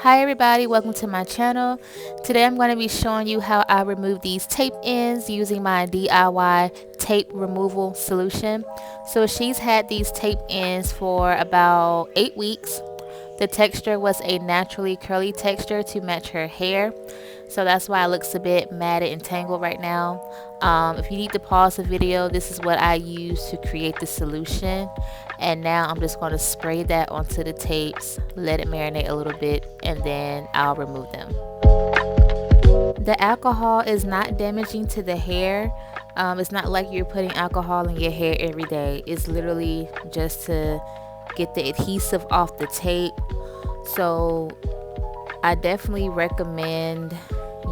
Hi everybody, welcome to my channel. Today I'm going to be showing you how I remove these tape ends using my DIY tape removal solution. So she's had these tape ends for about 8 weeks. The texture was a naturally curly texture to match her hair. So that's why it looks a bit matted and tangled right now. If you need to pause the video, this is what I use to create the solution. And now I'm just going to spray that onto the tapes, let it marinate a little bit, and then I'll remove them. The alcohol is not damaging to the hair. It's not like you're putting alcohol in your hair every day. It's literally just to get the adhesive off the tape. So I definitely recommend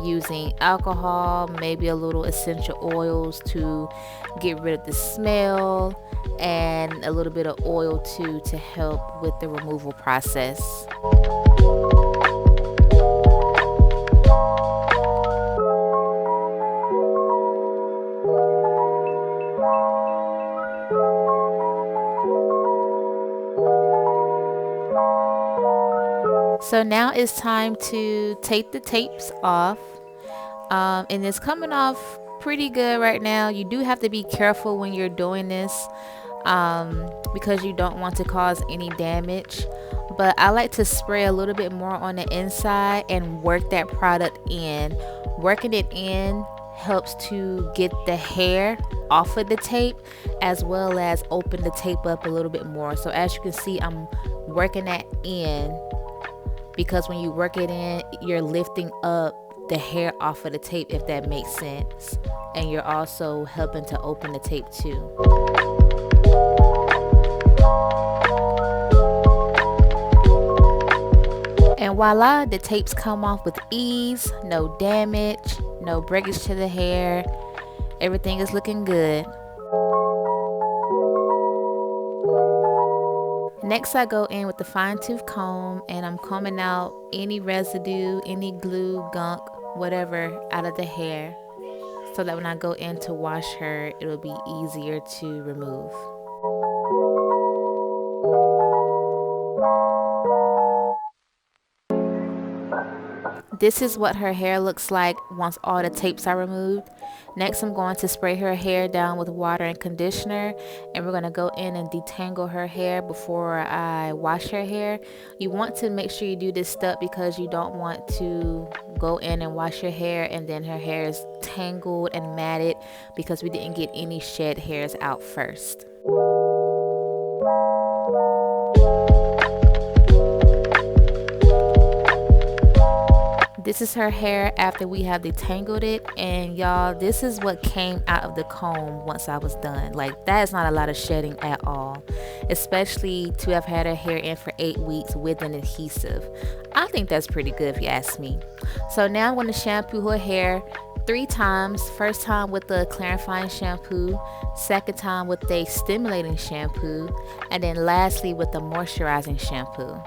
using alcohol, maybe a little essential oils to get rid of the smell, and a little bit of oil too to help with the removal process. So now it's time to take the tapes off, and it's coming off pretty good right now. You do have to be careful when you're doing this because you don't want to cause any damage, but I like to spray a little bit more on the inside and work that product in. Working it in helps to get the hair off of the tape as well as open the tape up a little bit more. So as you can see, I'm working that in, because when you work it in, you're lifting up the hair off of the tape, if that makes sense, and you're also helping to open the tape too. And voila, the tapes come off with ease, no damage, no breakage to the hair. Everything is looking good. Next, I go in with the fine tooth comb and I'm combing out any residue, any glue, gunk, whatever out of the hair, so that when I go in to wash her, it'll be easier to remove. This is what her hair looks like once all the tapes are removed. Next, I'm going to spray her hair down with water and conditioner, and we're going to go in and detangle her hair before I wash her hair. You want to make sure you do this step because you don't want to go in and wash your hair and then her hair is tangled and matted because we didn't get any shed hairs out first. This is her hair after we have detangled it, and y'all, this is what came out of the comb once I was done. Like, that is not a lot of shedding at all, especially to have had her hair in for 8 weeks with an adhesive. I think that's pretty good if you ask me. So now I'm going to shampoo her hair 3 times. First time with the clarifying shampoo, second time with a stimulating shampoo, and then lastly with the moisturizing shampoo.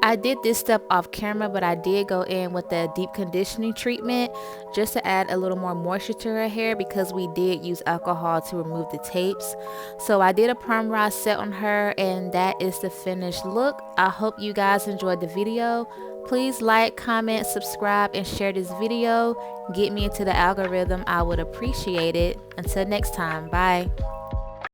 I did this step off camera, but I did go in with the deep conditioning treatment just to add a little more moisture to her hair because we did use alcohol to remove the tapes. So I did a perm rod set on her, and that is the finished look. I hope you guys enjoyed the video. Please like, comment, subscribe, and share this video. Get me into the algorithm. I would appreciate it. Until next time, bye.